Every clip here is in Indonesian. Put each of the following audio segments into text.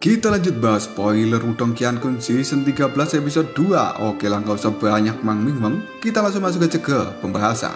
Kita lanjut bahas spoiler Wudong Qiankun Season 13 episode 2. Oke lah, gak usah banyak meng, kita langsung masuk aja ke pembahasan.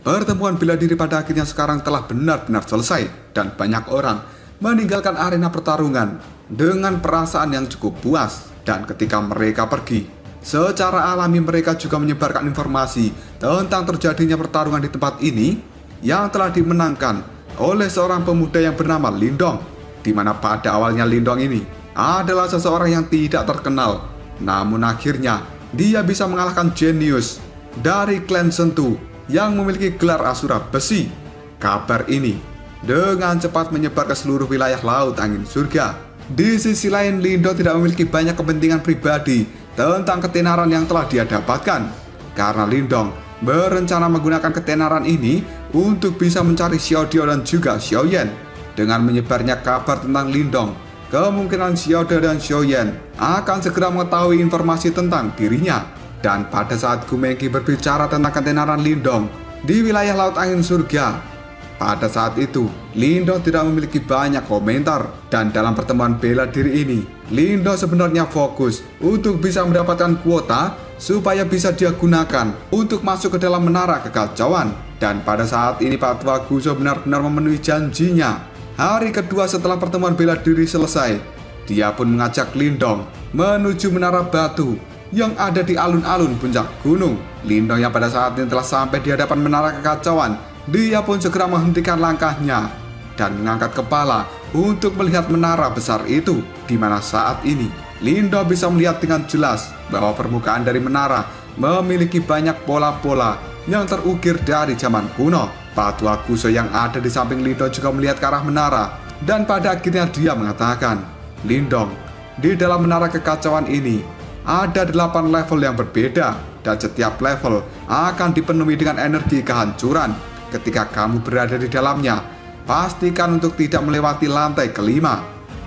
Pertemuan bela diri pada akhirnya sekarang telah benar-benar selesai, dan banyak orang meninggalkan arena pertarungan dengan perasaan yang cukup puas. Dan ketika mereka pergi, secara alami mereka juga menyebarkan informasi tentang terjadinya pertarungan di tempat ini yang telah dimenangkan oleh seorang pemuda yang bernama Lindong, di mana pada awalnya Lindong ini adalah seseorang yang tidak terkenal, namun akhirnya dia bisa mengalahkan jenius dari klan Sentu yang memiliki gelar Asura Besi. Kabar ini dengan cepat menyebar ke seluruh wilayah Laut Angin Surga. Di sisi lain, Lindong tidak memiliki banyak kepentingan pribadi tentang ketenaran yang telah dia dapatkan, karena Lindong berencana menggunakan ketenaran ini untuk bisa mencari Xiaodio dan juga Xiaoyan. Dengan menyebarnya kabar tentang Lindong, kemungkinan Xiaodio dan Xiaoyan akan segera mengetahui informasi tentang dirinya. Dan pada saat Gu Mengqi berbicara tentang ketenaran Lindong di wilayah Laut Angin Surga, pada saat itu Lindong tidak memiliki banyak komentar. Dan dalam pertemuan bela diri ini, Lindong sebenarnya fokus untuk bisa mendapatkan kuota supaya bisa dia gunakan untuk masuk ke dalam menara kekacauan. Dan pada saat ini Pak Tua Guso benar-benar memenuhi janjinya. Hari kedua setelah pertemuan bela diri selesai, dia pun mengajak Lindong menuju menara batu yang ada di alun-alun puncak gunung. Lindong yang pada saat ini telah sampai di hadapan menara kekacauan, dia pun segera menghentikan langkahnya dan mengangkat kepala untuk melihat menara besar itu, di mana saat ini Lindong bisa melihat dengan jelas bahwa permukaan dari menara memiliki banyak pola-pola yang terukir dari zaman kuno. Pak Tua Guso yang ada di samping Lindong juga melihat ke arah menara, dan pada akhirnya dia mengatakan, "Lindong, di dalam menara kekacauan ini ada 8 level yang berbeda, dan setiap level akan dipenuhi dengan energi kehancuran. Ketika kamu berada di dalamnya, pastikan untuk tidak melewati lantai kelima."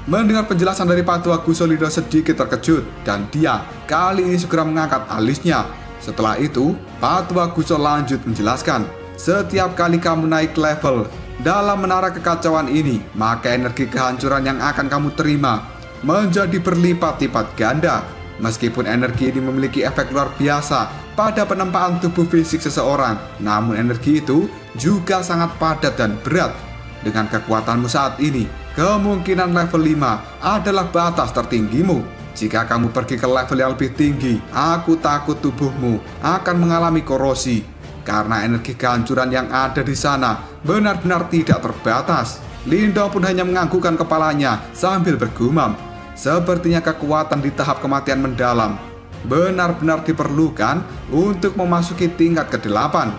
Mendengar penjelasan dari Pak Tua Guso, Lindong sedikit terkejut, dan dia kali ini segera mengangkat alisnya. Setelah itu, Pak Tua Guso lanjut menjelaskan, "Setiap kali kamu naik level dalam menara kekacauan ini, maka energi kehancuran yang akan kamu terima menjadi berlipat-lipat ganda. Meskipun energi ini memiliki efek luar biasa pada penempaan tubuh fisik seseorang, namun energi itu juga sangat padat dan berat. Dengan kekuatanmu saat ini, kemungkinan level 5 adalah batas tertinggimu. Jika kamu pergi ke level yang lebih tinggi, aku takut tubuhmu akan mengalami korosi, karena energi kehancuran yang ada di sana benar-benar tidak terbatas." Lindong pun hanya menganggukkan kepalanya sambil bergumam, sepertinya kekuatan di tahap kematian mendalam benar-benar diperlukan untuk memasuki tingkat ke-8.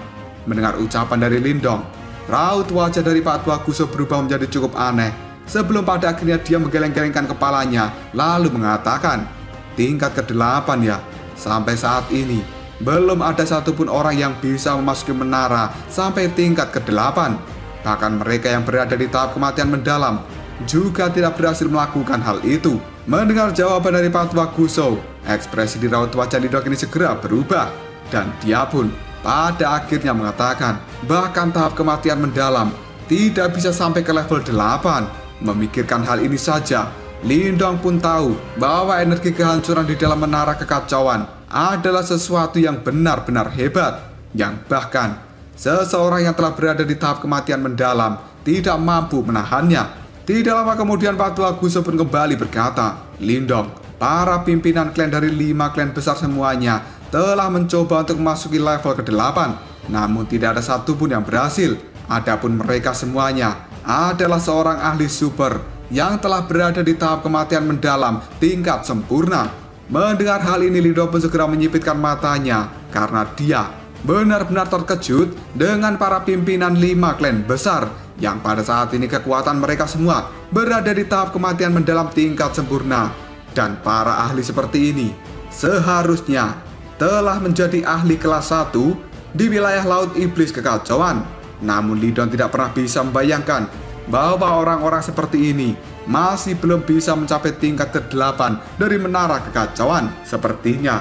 Mendengar ucapan dari Lindong, raut wajah dari Pak Tua Guso berubah menjadi cukup aneh, sebelum pada akhirnya dia menggeleng-gelengkan kepalanya lalu mengatakan, "Tingkat ke-8 ya? Sampai saat ini belum ada satupun orang yang bisa memasuki menara sampai tingkat ke-8. Bahkan mereka yang berada di tahap kematian mendalam juga tidak berhasil melakukan hal itu." Mendengar jawaban dari Pak Tua Guso, ekspresi di raut wajah Lindong ini segera berubah, dan dia pun pada akhirnya mengatakan bahkan tahap kematian mendalam tidak bisa sampai ke level 8. Memikirkan hal ini saja, Lindong pun tahu bahwa energi kehancuran di dalam menara kekacauan adalah sesuatu yang benar-benar hebat, yang bahkan seseorang yang telah berada di tahap kematian mendalam tidak mampu menahannya. Tidak lama kemudian Pak Tua Guso pun kembali berkata, "Lindong, para pimpinan klan dari 5 klan besar semuanya telah mencoba untuk memasuki level ke-8, namun tidak ada satupun yang berhasil. Adapun mereka semuanya adalah seorang ahli super yang telah berada di tahap kematian mendalam tingkat sempurna." Mendengar hal ini, Lindong pun segera menyipitkan matanya, karena dia benar-benar terkejut dengan para pimpinan 5 klan besar yang pada saat ini kekuatan mereka semua berada di tahap kematian mendalam tingkat sempurna. Dan para ahli seperti ini seharusnya telah menjadi ahli kelas 1 di wilayah Laut Iblis Kekacauan. Namun Lindong tidak pernah bisa membayangkan bahwa orang-orang seperti ini masih belum bisa mencapai tingkat ke-8 dari menara kekacauan. Sepertinya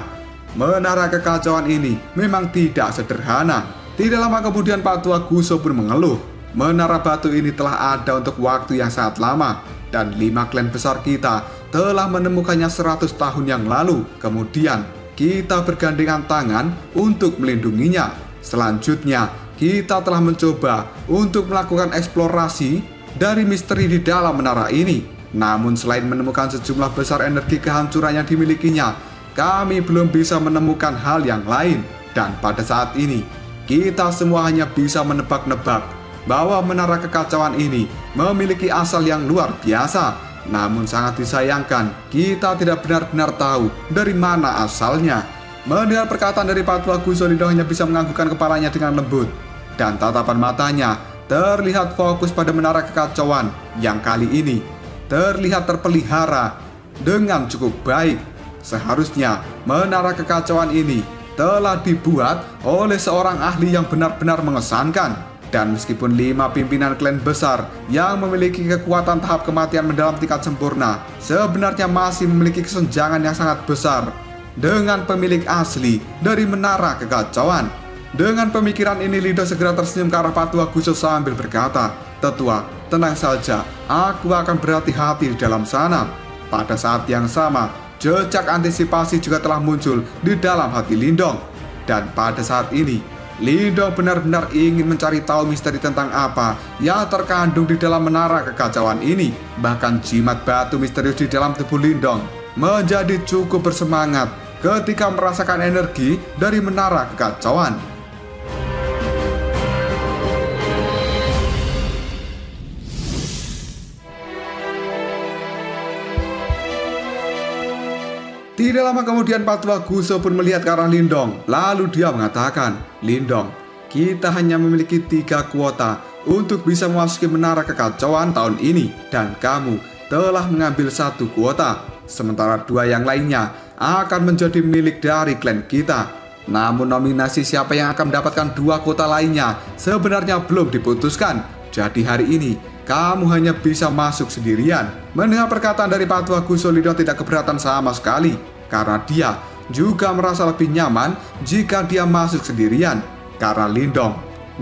Menara kekacauan ini memang tidak sederhana. Tidak lama kemudian Pak Tua Guso pun mengeluh. Menara batu ini telah ada untuk waktu yang sangat lama, dan 5 klan besar kita telah menemukannya 100 tahun yang lalu. Kemudian kita bergandengan tangan untuk melindunginya. Selanjutnya kita telah mencoba untuk melakukan eksplorasi dari misteri di dalam menara ini. Namun selain menemukan sejumlah besar energi kehancuran yang dimilikinya, kami belum bisa menemukan hal yang lain. Dan pada saat ini kita semua hanya bisa menebak-nebak bahwa menara kekacauan ini memiliki asal yang luar biasa. Namun sangat disayangkan, kita tidak benar-benar tahu dari mana asalnya. Mendengar perkataan dari Pak Tua Guso, Lindong hanya bisa menganggukkan kepalanya dengan lembut. Dan tatapan matanya terlihat fokus pada menara kekacauan yang kali ini terlihat terpelihara dengan cukup baik. Seharusnya menara kekacauan ini telah dibuat oleh seorang ahli yang benar-benar mengesankan. Dan meskipun 5 pimpinan klan besar yang memiliki kekuatan tahap kematian mendalam tingkat sempurna sebenarnya masih memiliki kesenjangan yang sangat besar dengan pemilik asli dari menara kekacauan. Dengan pemikiran ini, Lindong segera tersenyum ke arah Pak Tua Guso sambil berkata, "Tetua, tenang saja, aku akan berhati-hati di dalam sana." Pada saat yang sama, jejak antisipasi juga telah muncul di dalam hati Lindong. Dan pada saat ini, Lindong benar-benar ingin mencari tahu misteri tentang apa yang terkandung di dalam menara kekacauan ini. Bahkan jimat batu misterius di dalam tubuh Lindong menjadi cukup bersemangat ketika merasakan energi dari menara kekacauan. Tidak lama kemudian Pak Tua Guso pun melihat ke arah Lindong. Lalu dia mengatakan, "Lindong, kita hanya memiliki 3 kuota untuk bisa memasuki menara kekacauan tahun ini. Dan kamu telah mengambil 1 kuota. Sementara 2 yang lainnya akan menjadi milik dari klan kita. Namun nominasi siapa yang akan mendapatkan 2 kuota lainnya sebenarnya belum diputuskan. Jadi hari ini kamu hanya bisa masuk sendirian." Mendengar perkataan dari Pak Tua Guso, Lindong tidak keberatan sama sekali, karena dia juga merasa lebih nyaman jika dia masuk sendirian. Karena Lindong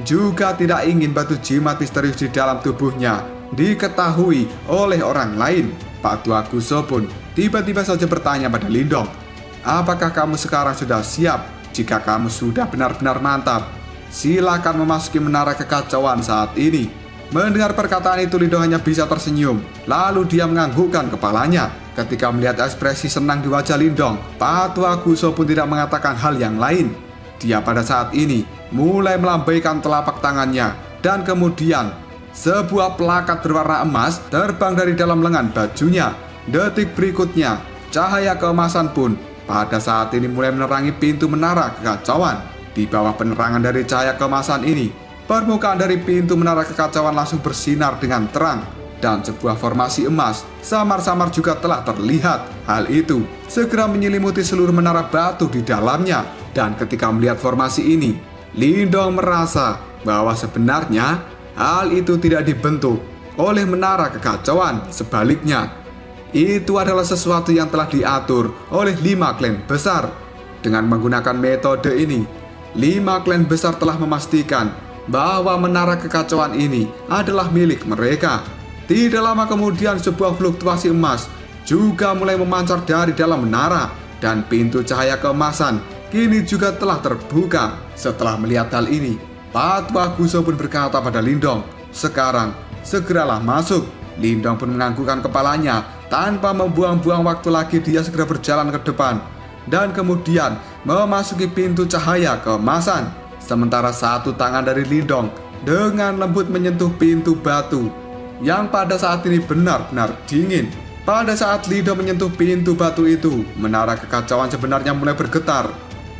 juga tidak ingin batu jimat misterius di dalam tubuhnya diketahui oleh orang lain. Pak Tua Guso pun tiba-tiba saja bertanya pada Lindong, "Apakah kamu sekarang sudah siap? Jika kamu sudah benar-benar mantap, silakan memasuki menara kekacauan saat ini." Mendengar perkataan itu, Lindong hanya bisa tersenyum. Lalu dia menganggukkan kepalanya. Ketika melihat ekspresi senang di wajah Lindong, Pak Tua Guso pun tidak mengatakan hal yang lain. Dia pada saat ini mulai melambaikan telapak tangannya, dan kemudian sebuah plakat berwarna emas terbang dari dalam lengan bajunya. Detik berikutnya, cahaya keemasan pun pada saat ini mulai menerangi pintu menara kekacauan. Di bawah penerangan dari cahaya keemasan ini, permukaan dari pintu menara kekacauan langsung bersinar dengan terang, dan sebuah formasi emas samar-samar juga telah terlihat. Hal itu segera menyelimuti seluruh menara batu di dalamnya. Dan ketika melihat formasi ini, Lindong merasa bahwa sebenarnya hal itu tidak dibentuk oleh menara kekacauan. Sebaliknya, itu adalah sesuatu yang telah diatur oleh 5 klan besar. Dengan menggunakan metode ini, 5 klan besar telah memastikan bahwa menara kekacauan ini adalah milik mereka. Tidak lama kemudian, sebuah fluktuasi emas juga mulai memancar dari dalam menara, dan pintu cahaya keemasan kini juga telah terbuka. Setelah melihat hal ini, Pak Tua Guso pun berkata pada Lindong, "Sekarang segeralah masuk." Lindong pun menganggukkan kepalanya. Tanpa membuang-buang waktu lagi, dia segera berjalan ke depan dan kemudian memasuki pintu cahaya keemasan. Sementara satu tangan dari Lindong dengan lembut menyentuh pintu batu yang pada saat ini benar-benar dingin. Pada saat Lindong menyentuh pintu batu itu, menara kekacauan sebenarnya mulai bergetar,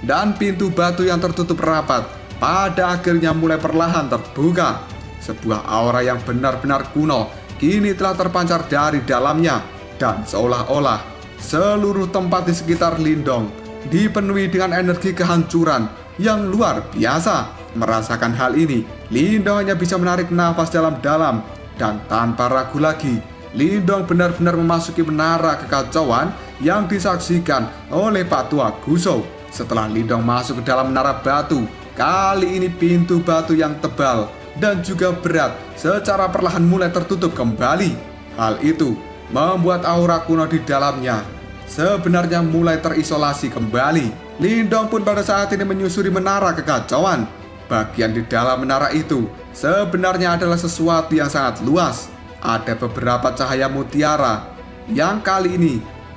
dan pintu batu yang tertutup rapat pada akhirnya mulai perlahan terbuka. Sebuah aura yang benar-benar kuno kini telah terpancar dari dalamnya, dan seolah-olah seluruh tempat di sekitar Lindong dipenuhi dengan energi kehancuran yang luar biasa. Merasakan hal ini, Lindong hanya bisa menarik nafas dalam-dalam, dan tanpa ragu lagi, Lindong benar-benar memasuki menara kekacauan yang disaksikan oleh Pak Tua Guso. Setelah Lindong masuk ke dalam menara batu, kali ini pintu batu yang tebal dan juga berat secara perlahan mulai tertutup kembali. Hal itu membuat aura kuno di dalamnya sebenarnya mulai terisolasi kembali. Lindong pun pada saat ini menyusuri menara kekacauan. Bagian di dalam menara itu sebenarnya adalah sesuatu yang sangat luas. Ada beberapa cahaya mutiara yang kali ini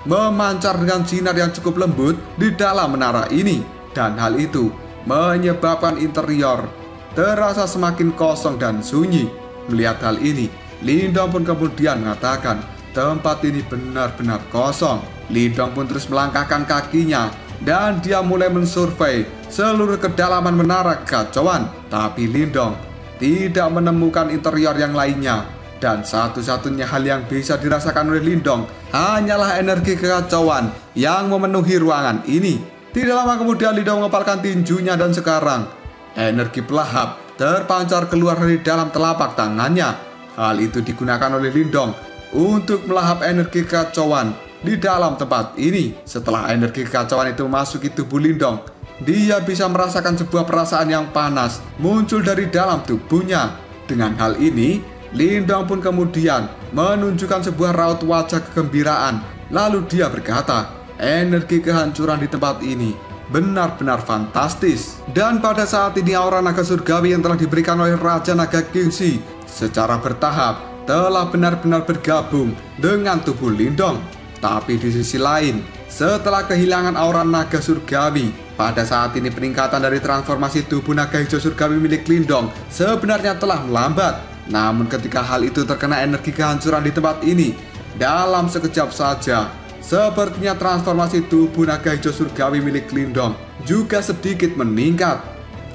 memancar dengan sinar yang cukup lembut di dalam menara ini. Dan hal itu menyebabkan interior terasa semakin kosong dan sunyi. Melihat hal ini, Lindong pun kemudian mengatakan tempat ini benar-benar kosong. Lindong pun terus melangkahkan kakinya dan dia mulai mensurvei seluruh kedalaman menara kekacauan. Tapi Lindong tidak menemukan interior yang lainnya. Dan satu-satunya hal yang bisa dirasakan oleh Lindong hanyalah energi kekacauan yang memenuhi ruangan ini. Tidak lama kemudian Lindong mengepalkan tinjunya dan sekarang energi pelahap terpancar keluar dari dalam telapak tangannya. Hal itu digunakan oleh Lindong untuk melahap energi kekacauan di dalam tempat ini. Setelah energi kekacauan itu masuk ke tubuh Lindong, dia bisa merasakan sebuah perasaan yang panas muncul dari dalam tubuhnya. Dengan hal ini, Lindong pun kemudian menunjukkan sebuah raut wajah kegembiraan. Lalu dia berkata, energi kehancuran di tempat ini benar-benar fantastis. Dan pada saat ini aura naga surgawi yang telah diberikan oleh Raja Naga Kingxi secara bertahap telah benar-benar bergabung dengan tubuh Lindong. Tapi di sisi lain, setelah kehilangan aura naga surgawi, pada saat ini peningkatan dari transformasi tubuh naga hijau surgawi milik Lindong sebenarnya telah melambat. Namun ketika hal itu terkena energi kehancuran di tempat ini, dalam sekejap saja, sepertinya transformasi tubuh naga hijau surgawi milik Lindong juga sedikit meningkat.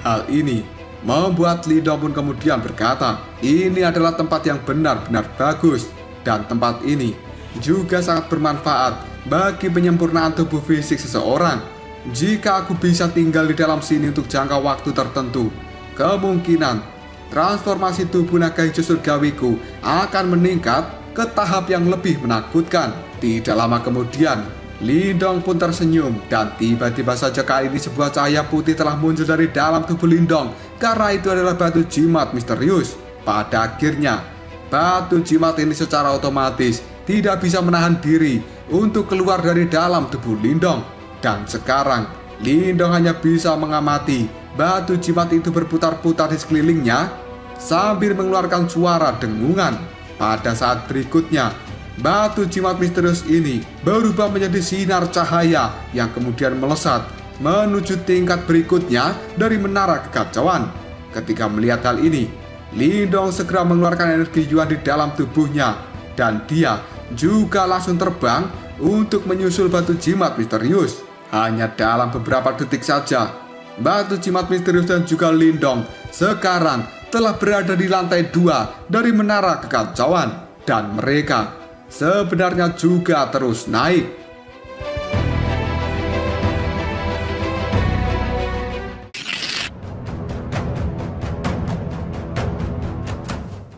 Hal ini membuat Lindong pun kemudian berkata, ini adalah tempat yang benar-benar bagus. Dan tempat ini juga sangat bermanfaat bagi penyempurnaan tubuh fisik seseorang. Jika aku bisa tinggal di dalam sini untuk jangka waktu tertentu, kemungkinan transformasi tubuh naga hijau surgawiku akan meningkat ke tahap yang lebih menakutkan. Tidak lama kemudian, Lindong pun tersenyum dan tiba-tiba saja kali ini sebuah cahaya putih telah muncul dari dalam tubuh Lindong. Karena itu adalah batu jimat misterius. Pada akhirnya, batu jimat ini secara otomatis tidak bisa menahan diri untuk keluar dari dalam tubuh Lindong. Dan sekarang, Lindong hanya bisa mengamati batu jimat itu berputar-putar di sekelilingnya sambil mengeluarkan suara dengungan. Pada saat berikutnya, batu jimat misterius ini berubah menjadi sinar cahaya yang kemudian melesat menuju tingkat berikutnya dari menara kekacauan. Ketika melihat hal ini, Lindong segera mengeluarkan energi Yuan di dalam tubuhnya dan dia juga langsung terbang untuk menyusul batu jimat misterius. Hanya dalam beberapa detik saja, batu jimat misterius dan juga Lindong sekarang telah berada di lantai 2 dari menara kekacauan. Dan mereka sebenarnya juga terus naik.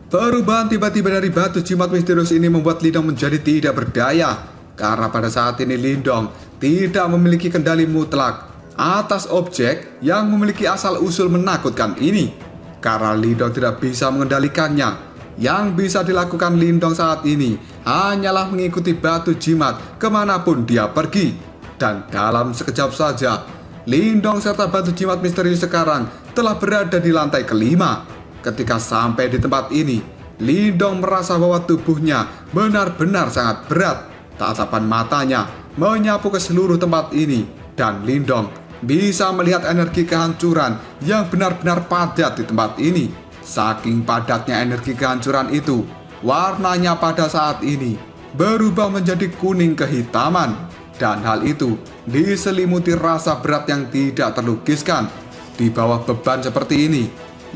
Perubahan tiba-tiba dari batu jimat misterius ini membuat Lindong menjadi tidak berdaya. Karena pada saat ini Lindong tidak memiliki kendali mutlak atas objek yang memiliki asal-usul menakutkan ini. Karena Lindong tidak bisa mengendalikannya, yang bisa dilakukan Lindong saat ini hanyalah mengikuti batu jimat kemanapun dia pergi. Dan dalam sekejap saja, Lindong serta batu jimat misterius sekarang telah berada di lantai kelima. Ketika sampai di tempat ini, Lindong merasa bahwa tubuhnya benar-benar sangat berat. Tatapan matanya menyapu ke seluruh tempat ini, dan Lindong bisa melihat energi kehancuran yang benar-benar padat di tempat ini. Saking padatnya energi kehancuran itu, warnanya pada saat ini berubah menjadi kuning kehitaman. Dan hal itu diselimuti rasa berat yang tidak terlukiskan. Di bawah beban seperti ini,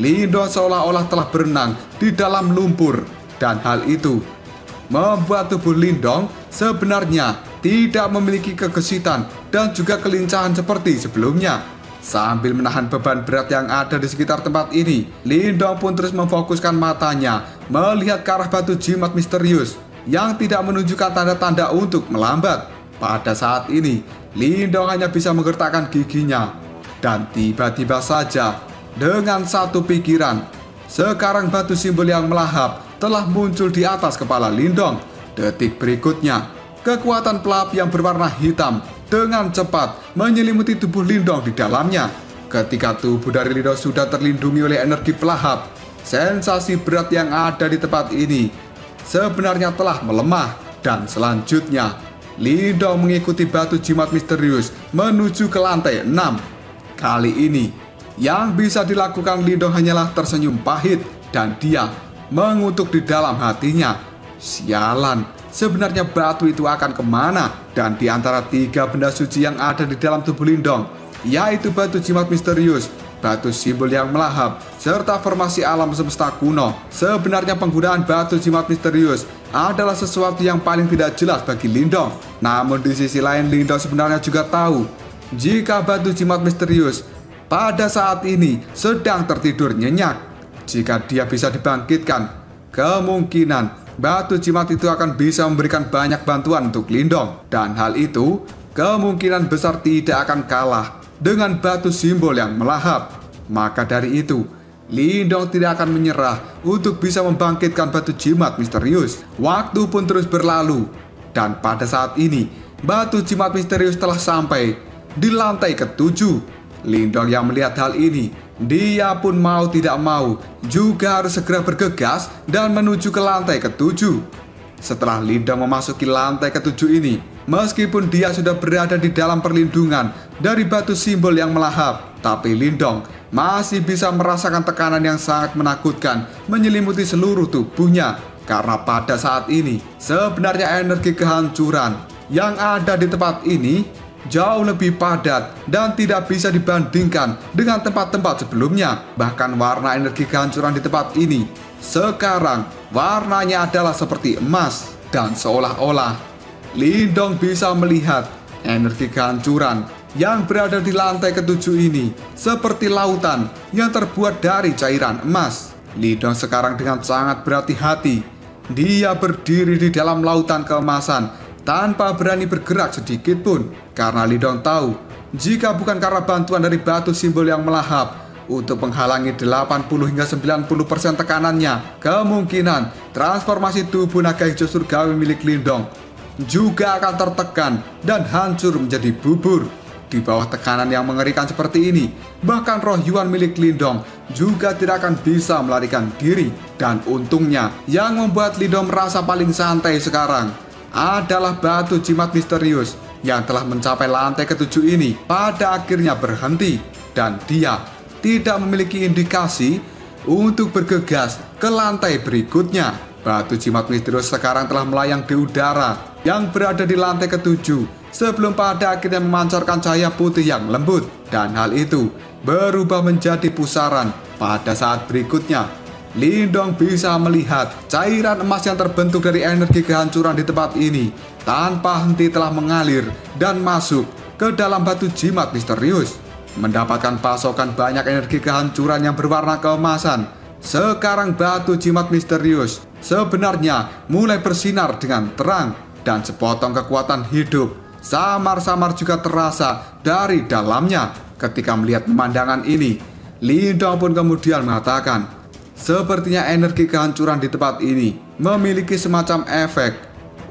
Lindong seolah-olah telah berenang di dalam lumpur. Dan hal itu membuat tubuh Lindong sebenarnya tidak memiliki kegesitan dan juga kelincahan seperti sebelumnya. Sambil menahan beban berat yang ada di sekitar tempat ini, Lindong pun terus memfokuskan matanya melihat ke arah batu jimat misterius yang tidak menunjukkan tanda-tanda untuk melambat. Pada saat ini, Lindong hanya bisa menggertakkan giginya. Dan tiba-tiba saja, dengan satu pikiran, sekarang batu simbol yang melahap telah muncul di atas kepala Lindong. Detik berikutnya, kekuatan pelap yang berwarna hitam dengan cepat menyelimuti tubuh Lindong di dalamnya. Ketika tubuh dari Lindong sudah terlindungi oleh energi pelahap, sensasi berat yang ada di tempat ini sebenarnya telah melemah. Dan selanjutnya, Lindong mengikuti batu jimat misterius menuju ke lantai 6. Kali ini, yang bisa dilakukan Lindong hanyalah tersenyum pahit dan dia mengutuk di dalam hatinya. Sialan, sebenarnya batu itu akan kemana? Dan di antara 3 benda suci yang ada di dalam tubuh Lindong, yaitu batu jimat misterius, batu simbol yang melahap, serta formasi alam semesta kuno, sebenarnya penggunaan batu jimat misterius adalah sesuatu yang paling tidak jelas bagi Lindong. Namun di sisi lain, Lindong sebenarnya juga tahu jika batu jimat misterius pada saat ini sedang tertidur nyenyak. Jika dia bisa dibangkitkan, kemungkinan batu jimat itu akan bisa memberikan banyak bantuan untuk Lindong. Dan hal itu kemungkinan besar tidak akan kalah dengan batu simbol yang melahap. Maka dari itu, Lindong tidak akan menyerah untuk bisa membangkitkan batu jimat misterius. Waktu pun terus berlalu, dan pada saat ini batu jimat misterius telah sampai di lantai ke-7. Lindong yang melihat hal ini, dia pun mau tidak mau juga harus segera bergegas dan menuju ke lantai ke-7. Setelah Lindong memasuki lantai ke-7 ini, meskipun dia sudah berada di dalam perlindungan dari batu simbol yang melahap, tapi Lindong masih bisa merasakan tekanan yang sangat menakutkan menyelimuti seluruh tubuhnya. Karena pada saat ini, sebenarnya energi kehancuran yang ada di tempat ini jauh lebih padat dan tidak bisa dibandingkan dengan tempat-tempat sebelumnya. Bahkan warna energi kehancuran di tempat ini sekarang warnanya adalah seperti emas. Dan seolah-olah Lindong bisa melihat energi kehancuran yang berada di lantai ke-7 ini seperti lautan yang terbuat dari cairan emas. Lindong sekarang dengan sangat berhati-hati. Dia berdiri di dalam lautan keemasan tanpa berani bergerak sedikit pun, karena Lindong tahu jika bukan karena bantuan dari batu simbol yang melahap untuk menghalangi 80 hingga 90% tekanannya, kemungkinan transformasi tubuh naga hijau surgawi milik Lindong juga akan tertekan dan hancur menjadi bubur. Di bawah tekanan yang mengerikan seperti ini, bahkan roh Yuan milik Lindong juga tidak akan bisa melarikan diri. Dan untungnya, yang membuat Lindong merasa paling santai sekarang adalah batu jimat misterius yang telah mencapai lantai ke-7 ini pada akhirnya berhenti, dan dia tidak memiliki indikasi untuk bergegas ke lantai berikutnya. Batu jimat misterius sekarang telah melayang di udara yang berada di lantai ke-7 sebelum pada akhirnya memancarkan cahaya putih yang lembut, dan hal itu berubah menjadi pusaran. Pada saat berikutnya, Lindong bisa melihat cairan emas yang terbentuk dari energi kehancuran di tempat ini tanpa henti telah mengalir dan masuk ke dalam batu jimat misterius. Mendapatkan pasokan banyak energi kehancuran yang berwarna keemasan, sekarang batu jimat misterius sebenarnya mulai bersinar dengan terang, dan sepotong kekuatan hidup samar-samar juga terasa dari dalamnya. Ketika melihat pemandangan ini, Lindong pun kemudian mengatakan, sepertinya energi kehancuran di tempat ini memiliki semacam efek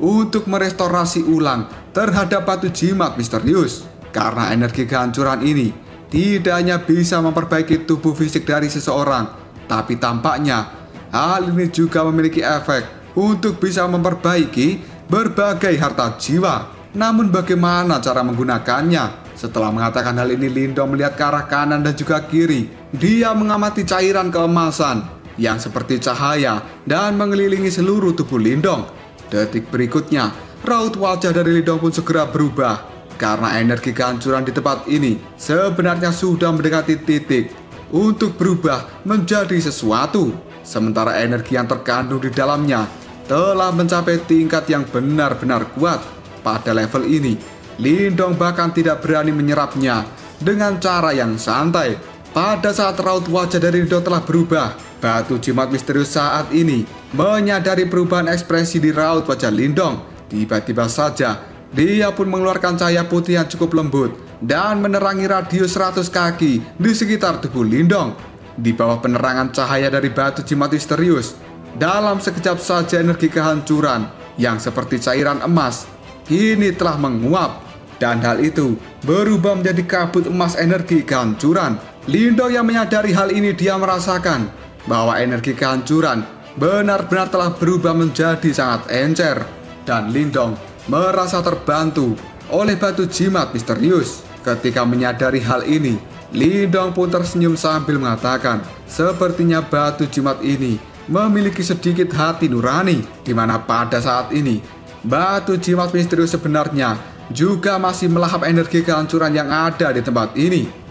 untuk merestorasi ulang terhadap batu jimat misterius. Karena energi kehancuran ini tidak hanya bisa memperbaiki tubuh fisik dari seseorang, tapi tampaknya hal ini juga memiliki efek untuk bisa memperbaiki berbagai harta jiwa. Namun bagaimana cara menggunakannya? Setelah mengatakan hal ini, Lindong melihat ke arah kanan dan juga kiri. Dia mengamati cairan keemasan yang seperti cahaya dan mengelilingi seluruh tubuh Lindong. Detik berikutnya, raut wajah dari Lindong pun segera berubah, karena energi kehancuran di tempat ini sebenarnya sudah mendekati titik untuk berubah menjadi sesuatu. Sementara energi yang terkandung di dalamnya telah mencapai tingkat yang benar-benar kuat. Pada level ini, Lindong bahkan tidak berani menyerapnya dengan cara yang santai. Pada saat raut wajah dari Lindong telah berubah, batu jimat misterius saat ini menyadari perubahan ekspresi di raut wajah Lindong. Tiba-tiba saja Dia pun mengeluarkan cahaya putih yang cukup lembut dan menerangi radius 100 kaki di sekitar tubuh Lindong. Di bawah penerangan cahaya dari batu jimat misterius, dalam sekejap saja energi kehancuran yang seperti cairan emas kini telah menguap, dan hal itu berubah menjadi kabut emas energi kehancuran. Lindong yang menyadari hal ini, dia merasakan bahwa energi kehancuran benar-benar telah berubah menjadi sangat encer, dan Lindong merasa terbantu oleh batu jimat misterius. Ketika menyadari hal ini, Lindong pun tersenyum sambil mengatakan, sepertinya batu jimat ini memiliki sedikit hati nurani, di mana pada saat ini batu jimat misterius sebenarnya juga masih melahap energi kehancuran yang ada di tempat ini.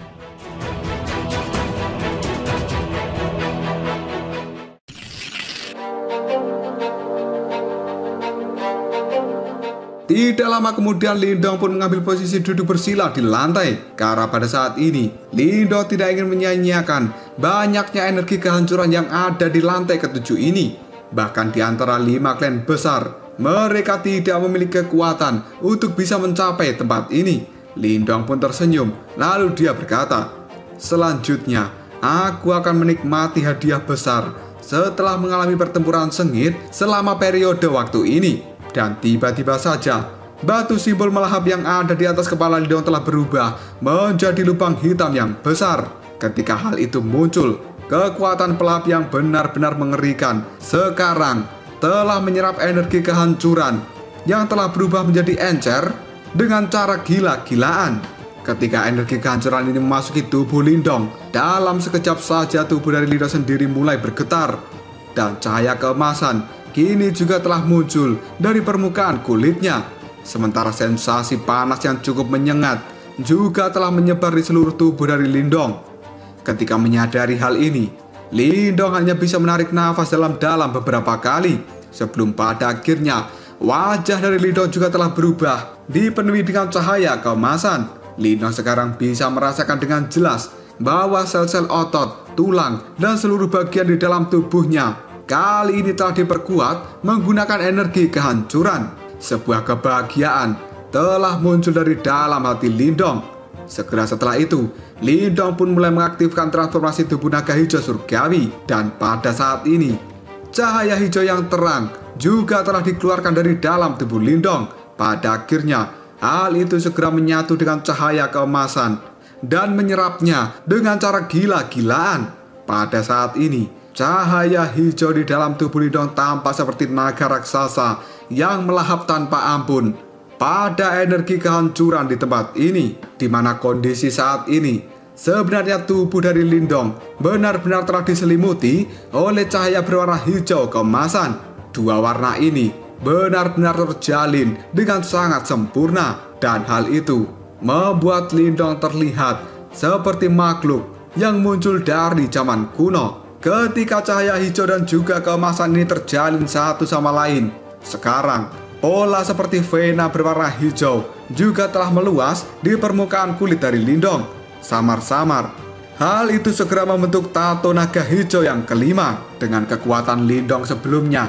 Tidak lama kemudian Lindong pun mengambil posisi duduk bersila di lantai, karena pada saat ini Lindong tidak ingin menyia-nyiakan banyaknya energi kehancuran yang ada di lantai ketujuh ini. Bahkan di antara 5 klan besar, mereka tidak memiliki kekuatan untuk bisa mencapai tempat ini. Lindong pun tersenyum, lalu dia berkata, selanjutnya aku akan menikmati hadiah besar setelah mengalami pertempuran sengit selama periode waktu ini. Dan tiba-tiba saja, batu simbol melahap yang ada di atas kepala Lindong telah berubah menjadi lubang hitam yang besar. Ketika hal itu muncul, kekuatan pelahap yang benar-benar mengerikan sekarang telah menyerap energi kehancuran yang telah berubah menjadi encer dengan cara gila-gilaan. Ketika energi kehancuran ini memasuki tubuh Lindong, dalam sekejap saja tubuh dari Lindong sendiri mulai bergetar, dan cahaya keemasan kini juga telah muncul dari permukaan kulitnya. Sementara sensasi panas yang cukup menyengat juga telah menyebar di seluruh tubuh dari Lindong. Ketika menyadari hal ini, Lindong hanya bisa menarik nafas dalam-dalam beberapa kali, sebelum pada akhirnya wajah dari Lindong juga telah berubah, dipenuhi dengan cahaya keemasan. Lindong sekarang bisa merasakan dengan jelas bahwa sel-sel otot, tulang, dan seluruh bagian di dalam tubuhnya kali ini telah diperkuat menggunakan energi kehancuran. Sebuah kebahagiaan telah muncul dari dalam hati Lindong. Segera setelah itu, Lindong pun mulai mengaktifkan transformasi tubuh naga hijau surgawi. Dan pada saat ini, cahaya hijau yang terang juga telah dikeluarkan dari dalam tubuh Lindong. Pada akhirnya, hal itu segera menyatu dengan cahaya keemasan dan menyerapnya dengan cara gila-gilaan. Pada saat ini, cahaya hijau di dalam tubuh Lindong tampak seperti naga raksasa yang melahap tanpa ampun pada energi kehancuran di tempat ini, di mana kondisi saat ini sebenarnya tubuh dari Lindong benar-benar telah diselimuti oleh cahaya berwarna hijau keemasan. Dua warna ini benar-benar terjalin dengan sangat sempurna, dan hal itu membuat Lindong terlihat seperti makhluk yang muncul dari zaman kuno. Ketika cahaya hijau dan juga keemasan ini terjalin satu sama lain, sekarang pola seperti vena berwarna hijau juga telah meluas di permukaan kulit dari Lindong. Samar-samar, hal itu segera membentuk tato naga hijau yang kelima. Dengan kekuatan Lindong sebelumnya,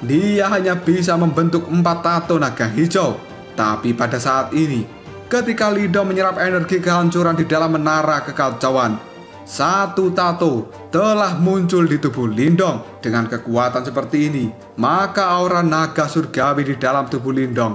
dia hanya bisa membentuk 4 tato naga hijau. Tapi pada saat ini, ketika Lindong menyerap energi kehancuran di dalam menara kekacauan, 1 tato telah muncul di tubuh Lindong. Dengan kekuatan seperti ini, maka aura naga surgawi di dalam tubuh Lindong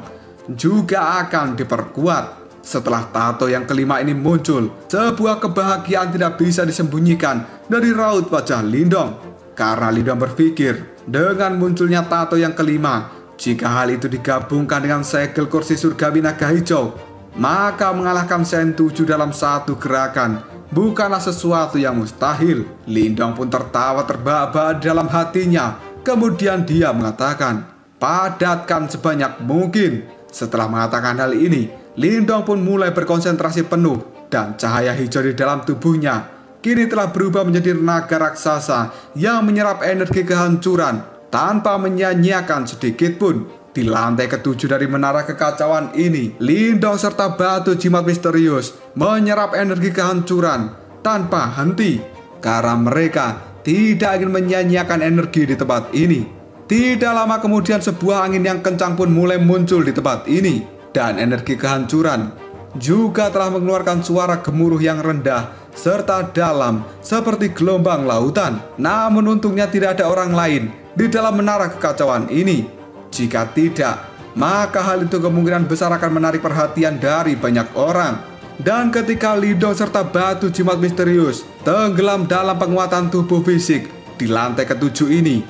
juga akan diperkuat. Setelah tato yang kelima ini muncul, sebuah kebahagiaan tidak bisa disembunyikan dari raut wajah Lindong. Karena Lindong berpikir, dengan munculnya tato yang kelima, jika hal itu digabungkan dengan segel kursi surgawi naga hijau, maka mengalahkan Sen 7 dalam satu gerakan bukanlah sesuatu yang mustahil. Lindong pun tertawa terbahak-bahak dalam hatinya. Kemudian dia mengatakan, padatkan sebanyak mungkin. Setelah mengatakan hal ini, Lindong pun mulai berkonsentrasi penuh, dan cahaya hijau di dalam tubuhnya kini telah berubah menjadi naga raksasa yang menyerap energi kehancuran tanpa menyia-nyiakan sedikit pun. Di lantai ketujuh dari menara kekacauan ini, Lindong serta batu jimat misterius menyerap energi kehancuran tanpa henti, karena mereka tidak ingin menyia-nyiakan energi di tempat ini. Tidak lama kemudian sebuah angin yang kencang pun mulai muncul di tempat ini. dan energi kehancuran juga telah mengeluarkan suara gemuruh yang rendah serta dalam seperti gelombang lautan. Namun untungnya tidak ada orang lain di dalam menara kekacauan ini. Jika tidak, maka hal itu kemungkinan besar akan menarik perhatian dari banyak orang. Dan ketika Lindong serta batu jimat misterius tenggelam dalam penguatan tubuh fisik di lantai ketujuh ini,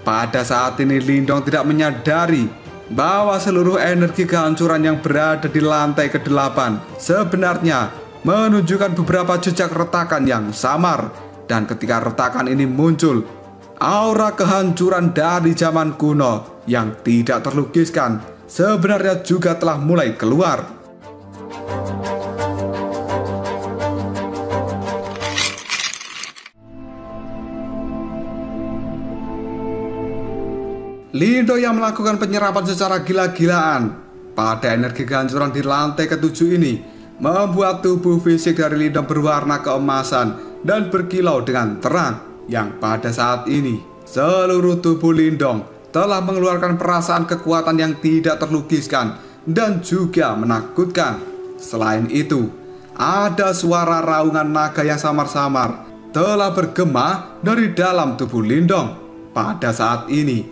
pada saat ini Lindong tidak menyadari bahwa seluruh energi kehancuran yang berada di lantai ke-8 sebenarnya menunjukkan beberapa jejak retakan yang samar. Dan ketika retakan ini muncul, aura kehancuran dari zaman kuno yang tidak terlukiskan sebenarnya juga telah mulai keluar. Lindong yang melakukan penyerapan secara gila-gilaan pada energi kehancuran di lantai ketujuh ini membuat tubuh fisik dari Lindong berwarna keemasan dan berkilau dengan terang. Yang pada saat ini seluruh tubuh Lindong telah mengeluarkan perasaan kekuatan yang tidak terlukiskan dan juga menakutkan. Selain itu, ada suara raungan naga yang samar-samar telah bergema dari dalam tubuh Lindong. Pada saat ini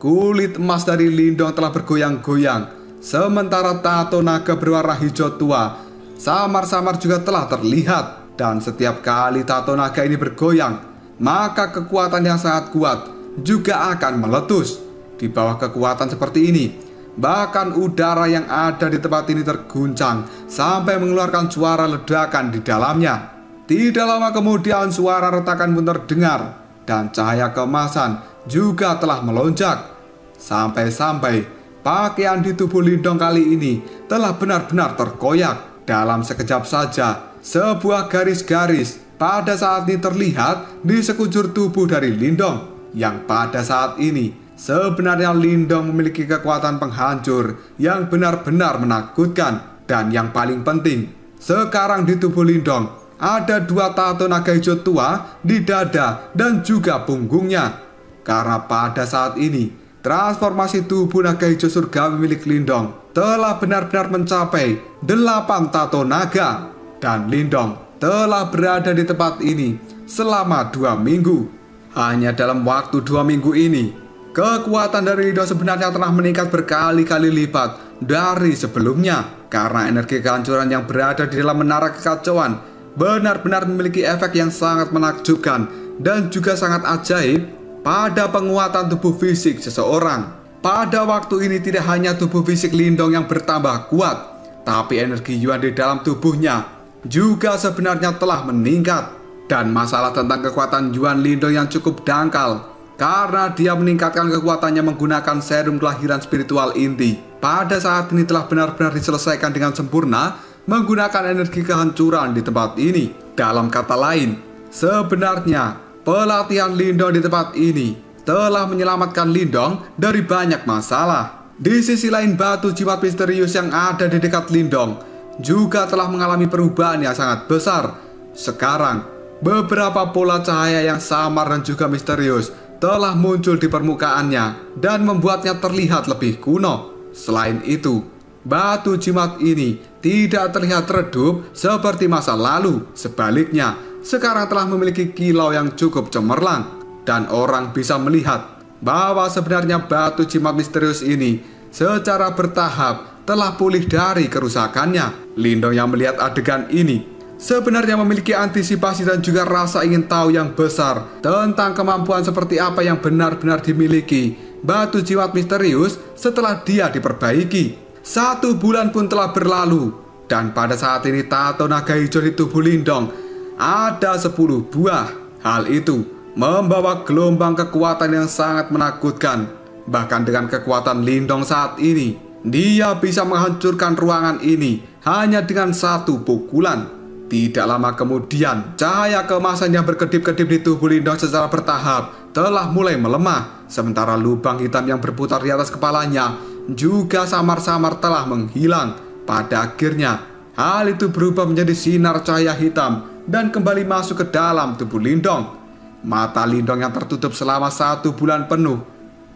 kulit emas dari Lindong telah bergoyang-goyang, sementara tato naga berwarna hijau tua samar-samar juga telah terlihat. Dan setiap kali tato naga ini bergoyang, maka kekuatan yang sangat kuat juga akan meletus. Di bawah kekuatan seperti ini, bahkan udara yang ada di tempat ini terguncang sampai mengeluarkan suara ledakan di dalamnya. Tidak lama kemudian suara retakan pun terdengar dan cahaya keemasan juga telah melonjak. Sampai-sampai pakaian di tubuh Lindong kali ini telah benar-benar terkoyak. Dalam sekejap saja, sebuah garis-garis pada saat ini terlihat di sekujur tubuh dari Lindong. Yang pada saat ini sebenarnya Lindong memiliki kekuatan penghancur yang benar-benar menakutkan. Dan yang paling penting, sekarang di tubuh Lindong ada 2 tato naga hijau tua di dada dan juga punggungnya. Karena pada saat ini transformasi tubuh naga hijau surgawi milik Lindong telah benar-benar mencapai 8 tato naga. Dan Lindong telah berada di tempat ini selama 2 minggu. Hanya dalam waktu 2 minggu ini, kekuatan dari Lindong sebenarnya telah meningkat berkali-kali lipat dari sebelumnya. Karena energi kehancuran yang berada di dalam menara kekacauan benar-benar memiliki efek yang sangat menakjubkan dan juga sangat ajaib pada penguatan tubuh fisik seseorang. Pada waktu ini tidak hanya tubuh fisik Lindong yang bertambah kuat, tapi energi Yuan di dalam tubuhnya juga sebenarnya telah meningkat. Dan masalah tentang kekuatan Yuan Lindong yang cukup dangkal karena dia meningkatkan kekuatannya menggunakan serum kelahiran spiritual inti. Pada saat ini telah benar-benar diselesaikan dengan sempurna menggunakan energi kehancuran di tempat ini. Dalam kata lain, sebenarnya pelatihan Lindong di tempat ini telah menyelamatkan Lindong dari banyak masalah. Di sisi lain, batu jimat misterius yang ada di dekat Lindong juga telah mengalami perubahan yang sangat besar. Sekarang, beberapa pola cahaya yang samar dan juga misterius telah muncul di permukaannya dan membuatnya terlihat lebih kuno. Selain itu, batu jimat ini tidak terlihat redup seperti masa lalu. Sebaliknya, sekarang telah memiliki kilau yang cukup cemerlang. Dan orang bisa melihat bahwa sebenarnya batu jimat misterius ini secara bertahap telah pulih dari kerusakannya. Lindong yang melihat adegan ini sebenarnya memiliki antisipasi dan juga rasa ingin tahu yang besar tentang kemampuan seperti apa yang benar-benar dimiliki batu jimat misterius setelah dia diperbaiki. 1 bulan pun telah berlalu, dan pada saat ini tato naga hijau di tubuh Lindong ada 10 buah. Hal itu membawa gelombang kekuatan yang sangat menakutkan. Bahkan dengan kekuatan Lindong saat ini, dia bisa menghancurkan ruangan ini hanya dengan 1 pukulan. Tidak lama kemudian, cahaya keemasan yang berkedip-kedip di tubuh Lindong secara bertahap telah mulai melemah. Sementara lubang hitam yang berputar di atas kepalanya juga samar-samar telah menghilang. Pada akhirnya, hal itu berubah menjadi sinar cahaya hitam dan kembali masuk ke dalam tubuh Lindong. Mata Lindong yang tertutup selama 1 bulan penuh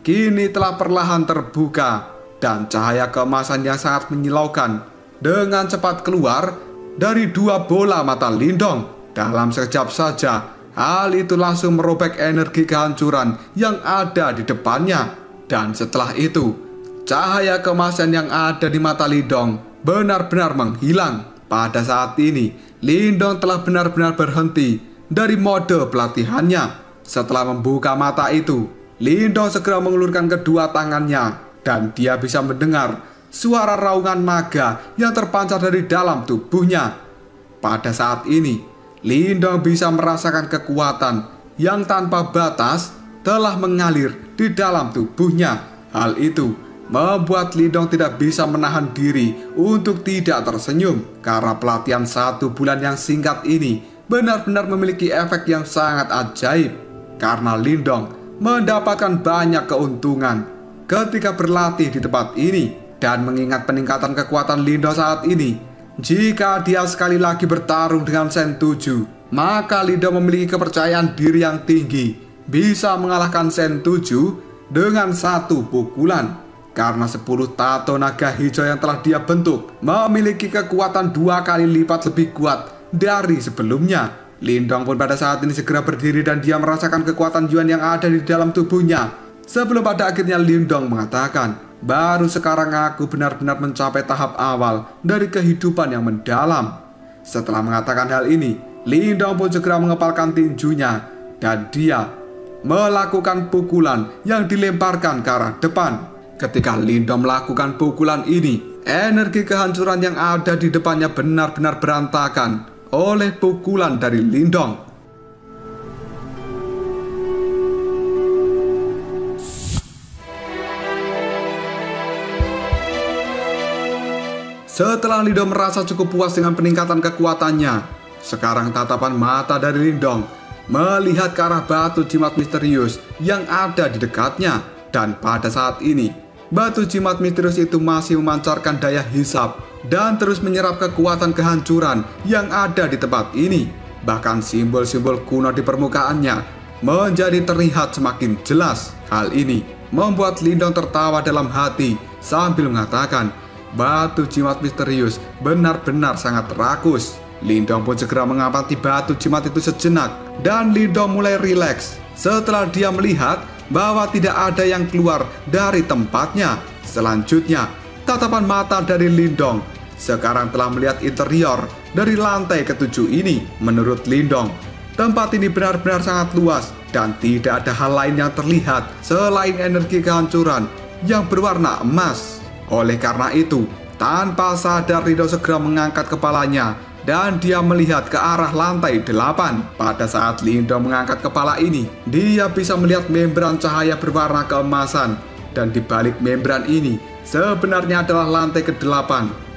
kini telah perlahan terbuka dan cahaya keemasan yang sangat menyilaukan dengan cepat keluar dari dua bola mata Lindong. Dalam sekejap saja, hal itu langsung merobek energi kehancuran yang ada di depannya. Dan setelah itu, cahaya keemasan yang ada di mata Lindong benar-benar menghilang. Pada saat ini, Lindong telah benar-benar berhenti dari mode pelatihannya. Setelah membuka mata itu, Lindong segera mengulurkan kedua tangannya dan dia bisa mendengar suara raungan naga yang terpancar dari dalam tubuhnya. Pada saat ini, Lindong bisa merasakan kekuatan yang tanpa batas telah mengalir di dalam tubuhnya. Hal itu membuat Lindong tidak bisa menahan diri untuk tidak tersenyum karena pelatihan 1 bulan yang singkat ini benar-benar memiliki efek yang sangat ajaib. Karena Lindong mendapatkan banyak keuntungan ketika berlatih di tempat ini. Dan mengingat peningkatan kekuatan Lindong saat ini, jika dia sekali lagi bertarung dengan Sen 7, maka Lindong memiliki kepercayaan diri yang tinggi bisa mengalahkan Sen 7 dengan 1 pukulan. Karena 10 tato naga hijau yang telah dia bentuk memiliki kekuatan 2 kali lipat lebih kuat dari sebelumnya. Lindong pun pada saat ini segera berdiri dan dia merasakan kekuatan Yuan yang ada di dalam tubuhnya. Sebelum pada akhirnya Lindong mengatakan, baru sekarang aku benar-benar mencapai tahap awal dari kehidupan yang mendalam. Setelah mengatakan hal ini, Lindong pun segera mengepalkan tinjunya dan dia melakukan pukulan yang dilemparkan ke arah depan. Ketika Lindong melakukan pukulan ini, energi kehancuran yang ada di depannya benar-benar berantakan oleh pukulan dari Lindong. Setelah Lindong merasa cukup puas dengan peningkatan kekuatannya, sekarang tatapan mata dari Lindong melihat ke arah batu jimat misterius yang ada di dekatnya. Dan pada saat ini, batu jimat misterius itu masih memancarkan daya hisap dan terus menyerap kekuatan kehancuran yang ada di tempat ini. Bahkan simbol-simbol kuno di permukaannya menjadi terlihat semakin jelas. Hal ini membuat Lindong tertawa dalam hati sambil mengatakan, batu jimat misterius benar-benar sangat rakus. Lindong pun segera mengamati batu jimat itu sejenak dan Lindong mulai rileks setelah dia melihat bahwa tidak ada yang keluar dari tempatnya. Selanjutnya, tatapan mata dari Lindong sekarang telah melihat interior dari lantai ke-7 ini. Menurut Lindong, tempat ini benar-benar sangat luas dan tidak ada hal lain yang terlihat selain energi kehancuran yang berwarna emas. Oleh karena itu, tanpa sadar Lindong segera mengangkat kepalanya dan dia melihat ke arah lantai 8. Pada saat Lindong mengangkat kepala ini, dia bisa melihat membran cahaya berwarna keemasan. Dan di balik membran ini sebenarnya adalah lantai ke-8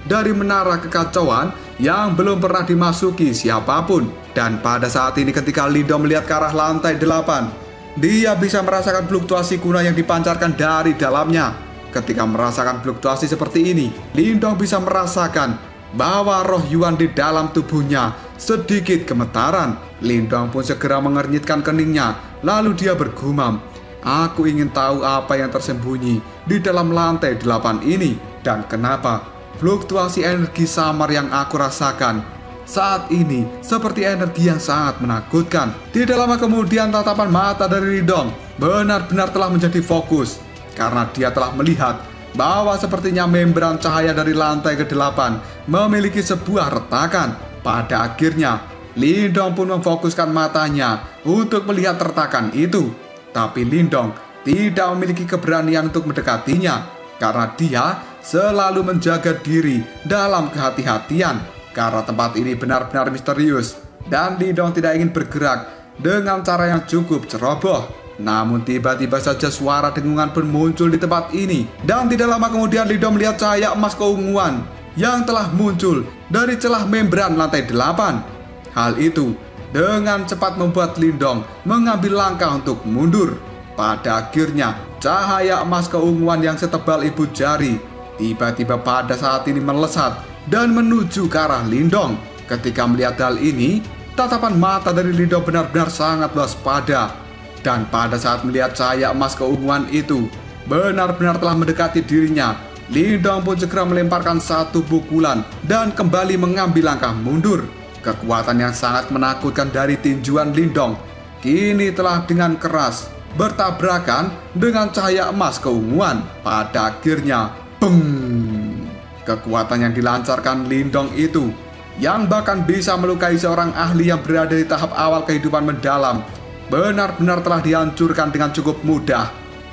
dari menara kekacauan yang belum pernah dimasuki siapapun. Dan pada saat ini ketika Lindong melihat ke arah lantai 8, dia bisa merasakan fluktuasi kuno yang dipancarkan dari dalamnya. Ketika merasakan fluktuasi seperti ini, Lindong bisa merasakan bahwa roh Yuan di dalam tubuhnya sedikit gemetaran. Lindong pun segera mengernyitkan keningnya, lalu dia bergumam, aku ingin tahu apa yang tersembunyi di dalam lantai 8 ini dan kenapa fluktuasi energi samar yang aku rasakan saat ini seperti energi yang sangat menakutkan. Tidak lama kemudian tatapan mata dari Lindong benar-benar telah menjadi fokus karena dia telah melihat bahwa sepertinya membran cahaya dari lantai ke-8 memiliki sebuah retakan. Pada akhirnya, Lindong pun memfokuskan matanya untuk melihat retakan itu. Tapi Lindong tidak memiliki keberanian untuk mendekatinya karena dia selalu menjaga diri dalam kehati-hatian. Karena tempat ini benar-benar misterius dan Lindong tidak ingin bergerak dengan cara yang cukup ceroboh. Namun tiba-tiba saja suara dengungan pun muncul di tempat ini. Dan tidak lama kemudian Lindong melihat cahaya emas keunguan yang telah muncul dari celah membran lantai 8. Hal itu dengan cepat membuat Lindong mengambil langkah untuk mundur. Pada akhirnya cahaya emas keunguan yang setebal ibu jari tiba-tiba pada saat ini melesat dan menuju ke arah Lindong. Ketika melihat hal ini, tatapan mata dari Lindong benar-benar sangat waspada. Dan pada saat melihat cahaya emas keunguan itu benar-benar telah mendekati dirinya, Lindong pun segera melemparkan satu pukulan dan kembali mengambil langkah mundur. Kekuatan yang sangat menakutkan dari tinjuan Lindong kini telah dengan keras bertabrakan dengan cahaya emas keunguan. Pada akhirnya, beng! Kekuatan yang dilancarkan Lindong itu, yang bahkan bisa melukai seorang ahli yang berada di tahap awal kehidupan mendalam, benar-benar telah dihancurkan dengan cukup mudah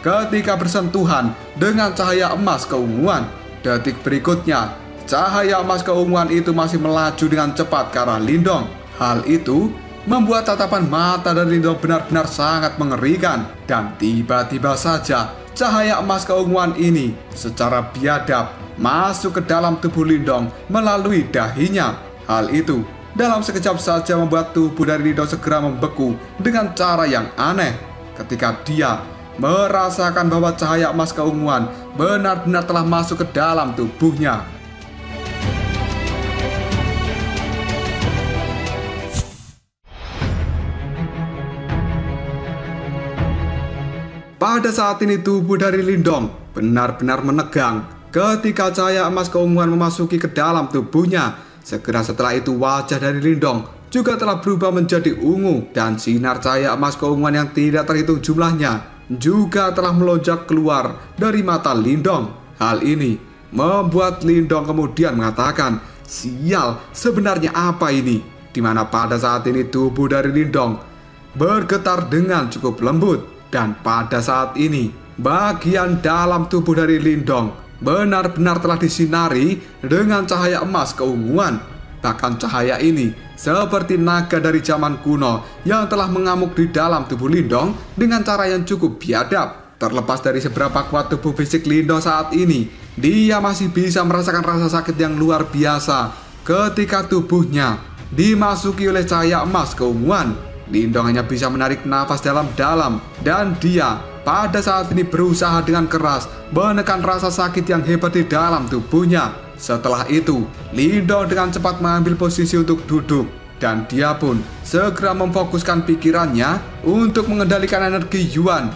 ketika bersentuhan dengan cahaya emas keunguan. Detik berikutnya, cahaya emas keunguan itu masih melaju dengan cepat ke arah Lindong. Hal itu membuat tatapan mata dari Lindong benar-benar sangat mengerikan. Dan tiba-tiba saja, cahaya emas keunguan ini secara biadab masuk ke dalam tubuh Lindong melalui dahinya. Hal itu dalam sekejap saja membuat tubuh dari Lindong segera membeku dengan cara yang aneh ketika dia merasakan bahwa cahaya emas keunguan benar-benar telah masuk ke dalam tubuhnya. Pada saat ini tubuh dari Lindong benar-benar menegang ketika cahaya emas keunguan memasuki ke dalam tubuhnya. Segera setelah itu wajah dari Lindong juga telah berubah menjadi ungu dan sinar cahaya emas keunguan yang tidak terhitung jumlahnya juga telah melonjak keluar dari mata Lindong. Hal ini membuat Lindong kemudian mengatakan, "Sial, sebenarnya apa ini?" Dimana pada saat ini tubuh dari Lindong bergetar dengan cukup lembut. Dan pada saat ini bagian dalam tubuh dari Lindong benar-benar telah disinari dengan cahaya emas keunguan. Bahkan cahaya ini seperti naga dari zaman kuno yang telah mengamuk di dalam tubuh Lindong dengan cara yang cukup biadab. Terlepas dari seberapa kuat tubuh fisik Lindong saat ini, dia masih bisa merasakan rasa sakit yang luar biasa ketika tubuhnya dimasuki oleh cahaya emas keunguan. Lindong hanya bisa menarik nafas dalam-dalam dan dia pada saat ini berusaha dengan keras menekan rasa sakit yang hebat di dalam tubuhnya. Setelah itu, Lindong dengan cepat mengambil posisi untuk duduk dan dia pun segera memfokuskan pikirannya untuk mengendalikan energi Yuan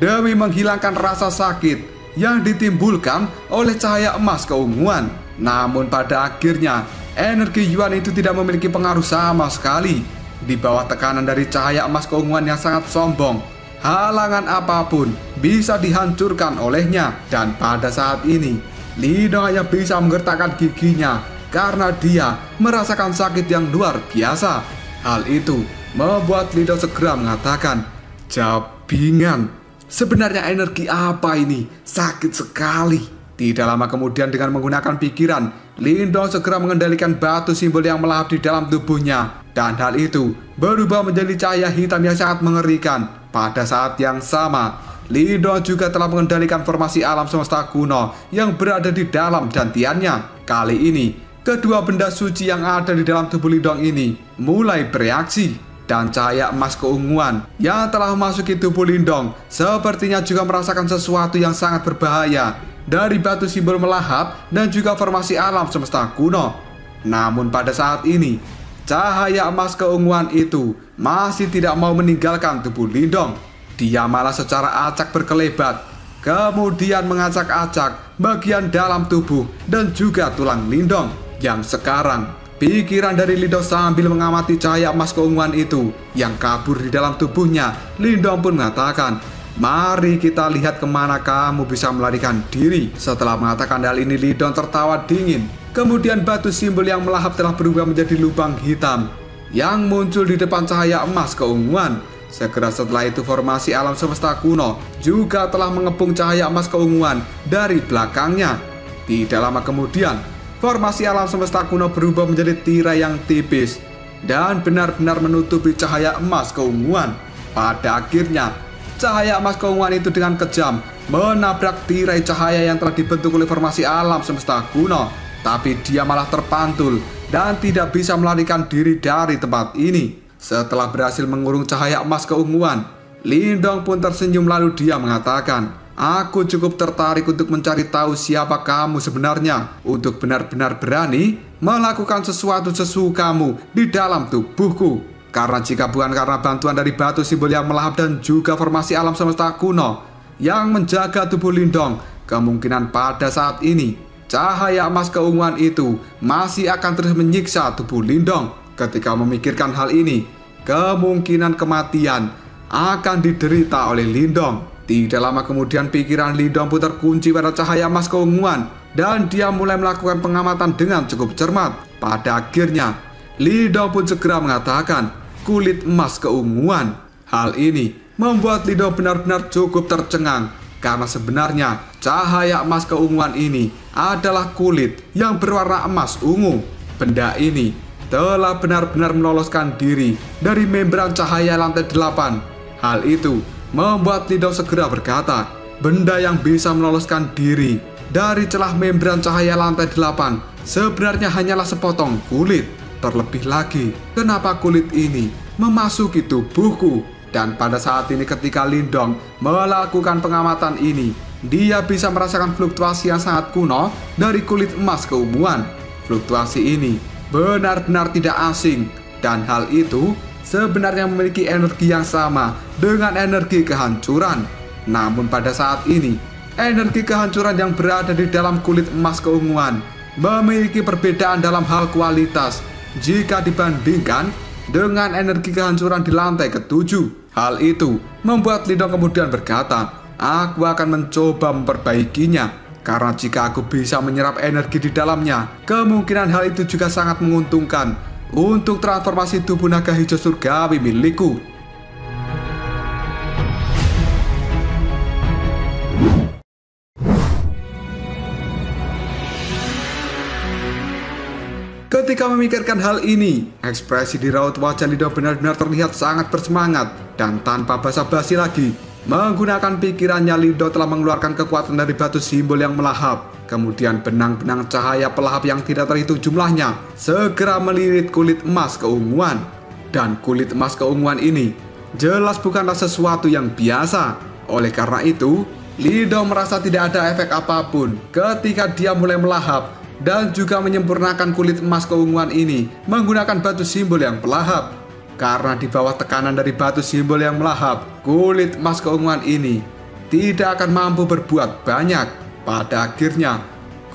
demi menghilangkan rasa sakit yang ditimbulkan oleh cahaya emas keunguan. Namun pada akhirnya, energi Yuan itu tidak memiliki pengaruh sama sekali. Di bawah tekanan dari cahaya emas keunguan yang sangat sombong, halangan apapun bisa dihancurkan olehnya. Dan pada saat ini, Lindong hanya bisa menggertakkan giginya karena dia merasakan sakit yang luar biasa. Hal itu membuat Lindong segera mengatakan, "Jabingan, sebenarnya energi apa ini? Sakit sekali." Tidak lama kemudian dengan menggunakan pikiran, Lindong segera mengendalikan batu simbol yang melahap di dalam tubuhnya. Dan hal itu berubah menjadi cahaya hitam yang sangat mengerikan. Pada saat yang sama, Lindong juga telah mengendalikan formasi alam semesta kuno yang berada di dalam dantiannya. Kali ini, kedua benda suci yang ada di dalam tubuh Lindong ini mulai bereaksi. Dan cahaya emas keunguan yang telah memasuki tubuh Lindong sepertinya juga merasakan sesuatu yang sangat berbahaya dari batu simbol melahap dan juga formasi alam semesta kuno. Namun pada saat ini, cahaya emas keunguan itu masih tidak mau meninggalkan tubuh Lindong. Dia malah secara acak berkelebat, kemudian mengacak-acak bagian dalam tubuh dan juga tulang Lindong. Yang sekarang, pikiran dari Lindong sambil mengamati cahaya emas keunguan itu yang kabur di dalam tubuhnya, Lindong pun mengatakan, "Mari kita lihat kemana kamu bisa melarikan diri." Setelah mengatakan hal ini, Lindong tertawa dingin. Kemudian batu simbol yang melahap telah berubah menjadi lubang hitam yang muncul di depan cahaya emas keunguan. Segera setelah itu formasi alam semesta kuno juga telah mengepung cahaya emas keunguan dari belakangnya. Tidak lama kemudian, formasi alam semesta kuno berubah menjadi tirai yang tipis dan benar-benar menutupi cahaya emas keunguan. Pada akhirnya, cahaya emas keunguan itu dengan kejam menabrak tirai cahaya yang telah dibentuk oleh formasi alam semesta kuno. Tapi dia malah terpantul dan tidak bisa melarikan diri dari tempat ini. Setelah berhasil mengurung cahaya emas keunguan, Lindong pun tersenyum lalu dia mengatakan, "Aku cukup tertarik untuk mencari tahu siapa kamu sebenarnya untuk benar-benar berani melakukan sesuatu sesukamu di dalam tubuhku. Karena jika bukan karena bantuan dari batu simbol yang melahap dan juga formasi alam semesta kuno yang menjaga tubuh Lindong kemungkinan pada saat ini cahaya emas keunguan itu masih akan terus menyiksa tubuh Lindong. Ketika memikirkan hal ini, kemungkinan kematian akan diderita oleh Lindong. Tidak lama kemudian pikiran Lindong pun terkunci pada cahaya emas keunguan dan dia mulai melakukan pengamatan dengan cukup cermat. Pada akhirnya, Lindong pun segera mengatakan kulit emas keunguan. Hal ini membuat Lindong benar-benar cukup tercengang karena sebenarnya cahaya emas keunguan ini adalah kulit yang berwarna emas ungu. Benda ini telah benar-benar meloloskan diri dari membran cahaya lantai 8. Hal itu membuat Lindong segera berkata, benda yang bisa meloloskan diri dari celah membran cahaya lantai 8 sebenarnya hanyalah sepotong kulit. Terlebih lagi, kenapa kulit ini memasuki tubuhku? Dan pada saat ini ketika Lindong melakukan pengamatan ini, dia bisa merasakan fluktuasi yang sangat kuno dari kulit emas keunguan. Fluktuasi ini benar-benar tidak asing, dan hal itu sebenarnya memiliki energi yang sama dengan energi kehancuran. Namun pada saat ini, energi kehancuran yang berada di dalam kulit emas keunguan memiliki perbedaan dalam hal kualitas jika dibandingkan dengan energi kehancuran di lantai ke-7. Hal itu membuat Lindong kemudian berkata, aku akan mencoba memperbaikinya, karena jika aku bisa menyerap energi di dalamnya, kemungkinan hal itu juga sangat menguntungkan untuk transformasi tubuh naga hijau surgawi milikku. Ketika memikirkan hal ini, ekspresi di raut wajah Lindong benar-benar terlihat sangat bersemangat. Dan tanpa basa-basi lagi, menggunakan pikirannya, Lindong telah mengeluarkan kekuatan dari batu simbol yang melahap. Kemudian benang-benang cahaya pelahap yang tidak terhitung jumlahnya segera melilit kulit emas keunguan. Dan kulit emas keunguan ini jelas bukanlah sesuatu yang biasa. Oleh karena itu, Lindong merasa tidak ada efek apapun ketika dia mulai melahap dan juga menyempurnakan kulit emas keunguan ini menggunakan batu simbol yang pelahap. Karena di bawah tekanan dari batu simbol yang melahap, kulit emas keunguan ini tidak akan mampu berbuat banyak. Pada akhirnya,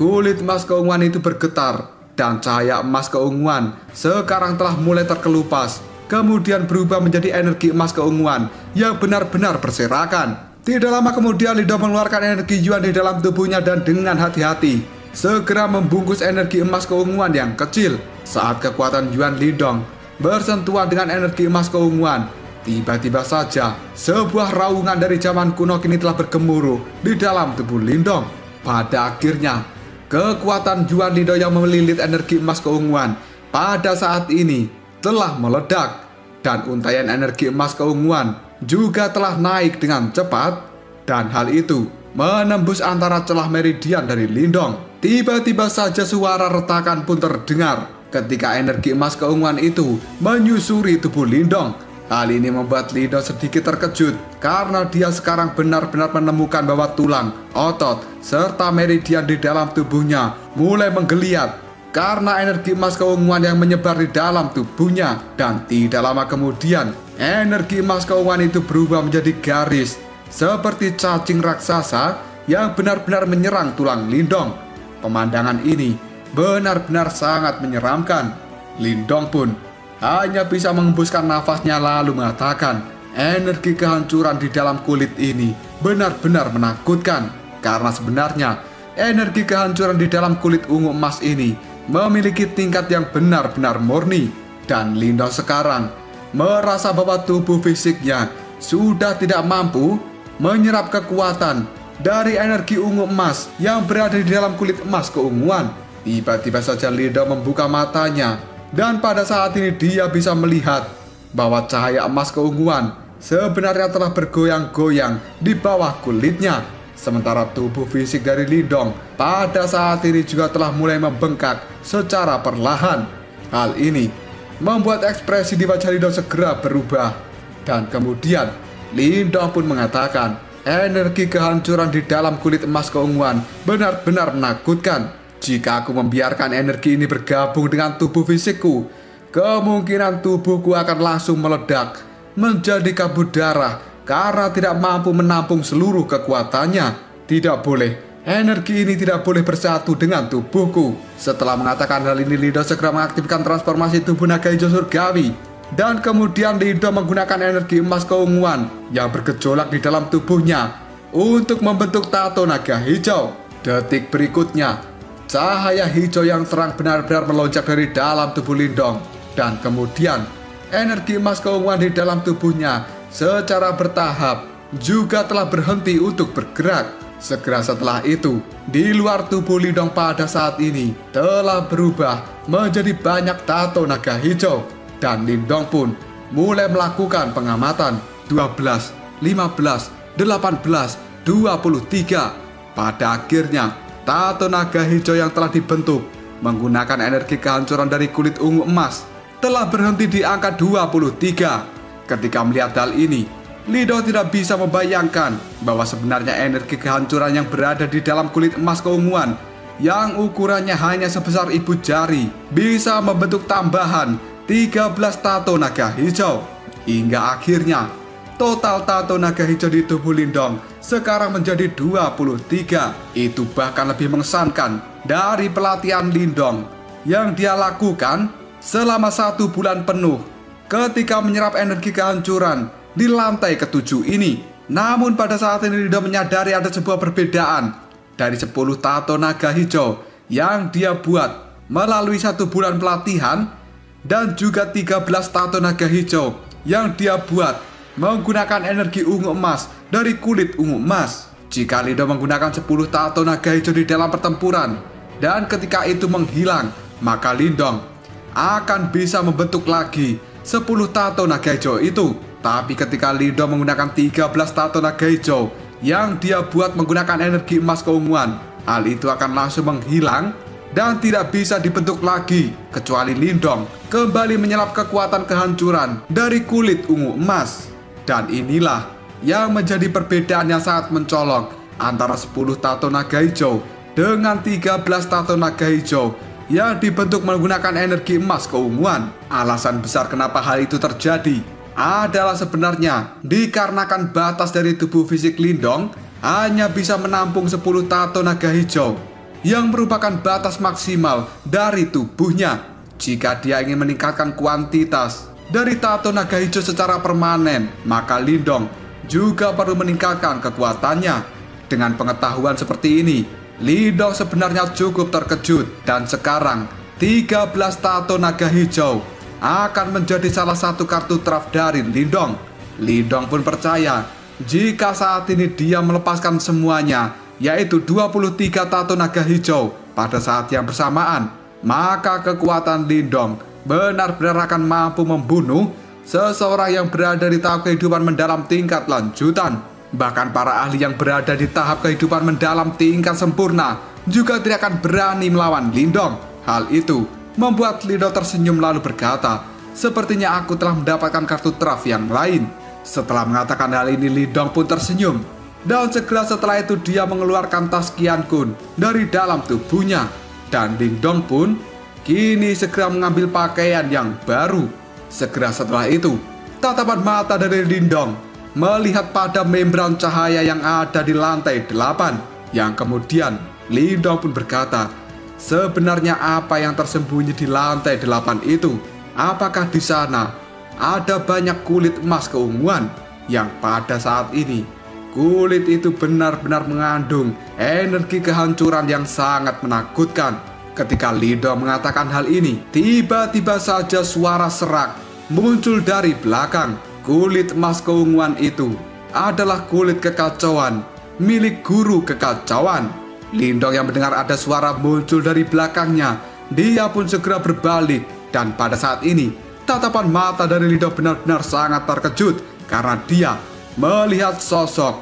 kulit emas keunguan itu bergetar dan cahaya emas keunguan sekarang telah mulai terkelupas, kemudian berubah menjadi energi emas keunguan yang benar-benar berserakan. Tidak lama kemudian Lindong mengeluarkan energi Yuan di dalam tubuhnya dan dengan hati-hati segera membungkus energi emas keunguan yang kecil. Saat kekuatan Yuan Lindong bersentuhan dengan energi emas keunguan, tiba-tiba saja sebuah raungan dari zaman kuno kini telah bergemuruh di dalam tubuh Lindong. Pada akhirnya, kekuatan Yuan Lindong yang melilit energi emas keunguan pada saat ini telah meledak, dan untaian energi emas keunguan juga telah naik dengan cepat, dan hal itu menembus antara celah meridian dari Lindong. Tiba-tiba saja suara retakan pun terdengar ketika energi emas keunguan itu menyusuri tubuh Lindong. Hal ini membuat Lindong sedikit terkejut karena dia sekarang benar-benar menemukan bahwa tulang, otot, serta meridian di dalam tubuhnya mulai menggeliat karena energi emas keunguan yang menyebar di dalam tubuhnya. Dan tidak lama kemudian, energi emas keunguan itu berubah menjadi garis seperti cacing raksasa yang benar-benar menyerang tulang Lindong. Pemandangan ini benar-benar sangat menyeramkan. Lindong pun hanya bisa mengembuskan nafasnya lalu mengatakan, energi kehancuran di dalam kulit ini benar-benar menakutkan. Karena sebenarnya energi kehancuran di dalam kulit ungu emas ini memiliki tingkat yang benar-benar murni. Dan Lindong sekarang merasa bahwa tubuh fisiknya sudah tidak mampu menyerap kekuatan dari energi ungu emas yang berada di dalam kulit emas keunguan. Tiba-tiba saja Lindong membuka matanya, dan pada saat ini dia bisa melihat bahwa cahaya emas keunguan sebenarnya telah bergoyang-goyang di bawah kulitnya. Sementara tubuh fisik dari Lindong pada saat ini juga telah mulai membengkak secara perlahan. Hal ini membuat ekspresi di wajah Lindong segera berubah. Dan kemudian Lindong pun mengatakan, energi kehancuran di dalam kulit emas keunguan benar-benar menakutkan. Jika aku membiarkan energi ini bergabung dengan tubuh fisikku, kemungkinan tubuhku akan langsung meledak menjadi kabut darah karena tidak mampu menampung seluruh kekuatannya. Tidak boleh, energi ini tidak boleh bersatu dengan tubuhku. Setelah mengatakan hal ini, Lindo segera mengaktifkan transformasi tubuh naga hijau surgawi. Dan kemudian Lindo menggunakan energi emas keunguan yang bergejolak di dalam tubuhnya untuk membentuk tato naga hijau. Detik berikutnya, cahaya hijau yang terang benar-benar melonjak dari dalam tubuh Lindong. Dan kemudian, energi emas keunguan di dalam tubuhnya secara bertahap juga telah berhenti untuk bergerak. Segera setelah itu, di luar tubuh Lindong pada saat ini telah berubah menjadi banyak tato naga hijau. Dan Lindong pun mulai melakukan pengamatan. 12, 15, 18, 23. Pada akhirnya, tato naga hijau yang telah dibentuk menggunakan energi kehancuran dari kulit ungu emas telah berhenti di angka 23. Ketika melihat hal ini, Lindo tidak bisa membayangkan bahwa sebenarnya energi kehancuran yang berada di dalam kulit emas keunguan yang ukurannya hanya sebesar ibu jari bisa membentuk tambahan 13 tato naga hijau. Hingga akhirnya total tato naga hijau di tubuh Lindong sekarang menjadi 23. Itu bahkan lebih mengesankan dari pelatihan Lindong yang dia lakukan selama 1 bulan penuh ketika menyerap energi kehancuran di lantai ke-7 ini. Namun pada saat ini Lindong menyadari ada sebuah perbedaan dari 10 tato naga hijau yang dia buat melalui 1 bulan pelatihan dan juga 13 tato naga hijau yang dia buat menggunakan energi ungu emas dari kulit ungu emas. Jika Lindo menggunakan 10 tato naga hijau di dalam pertempuran dan ketika itu menghilang, maka Lindong akan bisa membentuk lagi 10 tato naga hijau itu. Tapi ketika Lindo menggunakan 13 tato naga hijau yang dia buat menggunakan energi emas keunguan, hal itu akan langsung menghilang dan tidak bisa dibentuk lagi kecuali Lindong kembali menyerap kekuatan kehancuran dari kulit ungu emas. Dan inilah yang menjadi perbedaan yang sangat mencolok antara 10 tato naga hijau dengan 13 tato naga hijau yang dibentuk menggunakan energi emas keunguan. Alasan besar kenapa hal itu terjadi adalah sebenarnya dikarenakan batas dari tubuh fisik Lindong hanya bisa menampung 10 tato naga hijau yang merupakan batas maksimal dari tubuhnya. Jika dia ingin meningkatkan kuantitas dari tato naga hijau secara permanen, maka Lindong juga perlu meningkatkan kekuatannya. Dengan pengetahuan seperti ini, Lindong sebenarnya cukup terkejut. Dan sekarang 13 tato naga hijau akan menjadi salah satu kartu traf dari Lindong. Lindong pun percaya jika saat ini dia melepaskan semuanya, yaitu 23 tato naga hijau pada saat yang bersamaan, maka kekuatan Lindong benar-benar akan mampu membunuh seseorang yang berada di tahap kehidupan mendalam tingkat lanjutan. Bahkan para ahli yang berada di tahap kehidupan mendalam tingkat sempurna juga tidak akan berani melawan Lindong. Hal itu membuat Lindo tersenyum lalu berkata, "Sepertinya aku telah mendapatkan kartu traf yang lain." Setelah mengatakan hal ini, Lindong pun tersenyum. Dan segera setelah itu dia mengeluarkan tas Qian Kun dari dalam tubuhnya. Dan Lindong pun kini segera mengambil pakaian yang baru. Segera setelah itu, tatapan mata dari Lindong melihat pada membran cahaya yang ada di lantai 8. Yang kemudian Lindong pun berkata, "Sebenarnya apa yang tersembunyi di lantai 8 itu? Apakah di sana ada banyak kulit emas keunguan yang pada saat ini kulit itu benar-benar mengandung energi kehancuran yang sangat menakutkan?" Ketika Lindo mengatakan hal ini, tiba-tiba saja suara serak muncul dari belakang. Kulit emas keunguan itu adalah kulit kekacauan milik guru kekacauan. Lindong yang mendengar ada suara muncul dari belakangnya, dia pun segera berbalik. Dan pada saat ini, tatapan mata dari Lindo benar-benar sangat terkejut karena dia melihat sosok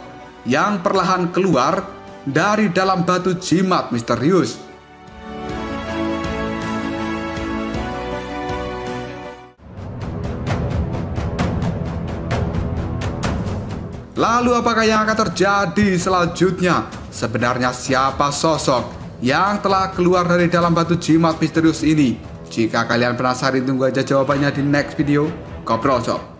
yang perlahan keluar dari dalam batu jimat misterius. Lalu apakah yang akan terjadi selanjutnya? Sebenarnya siapa sosok yang telah keluar dari dalam batu jimat misterius ini? Jika kalian penasaran, tunggu aja jawabannya di next video. Koprol Sob.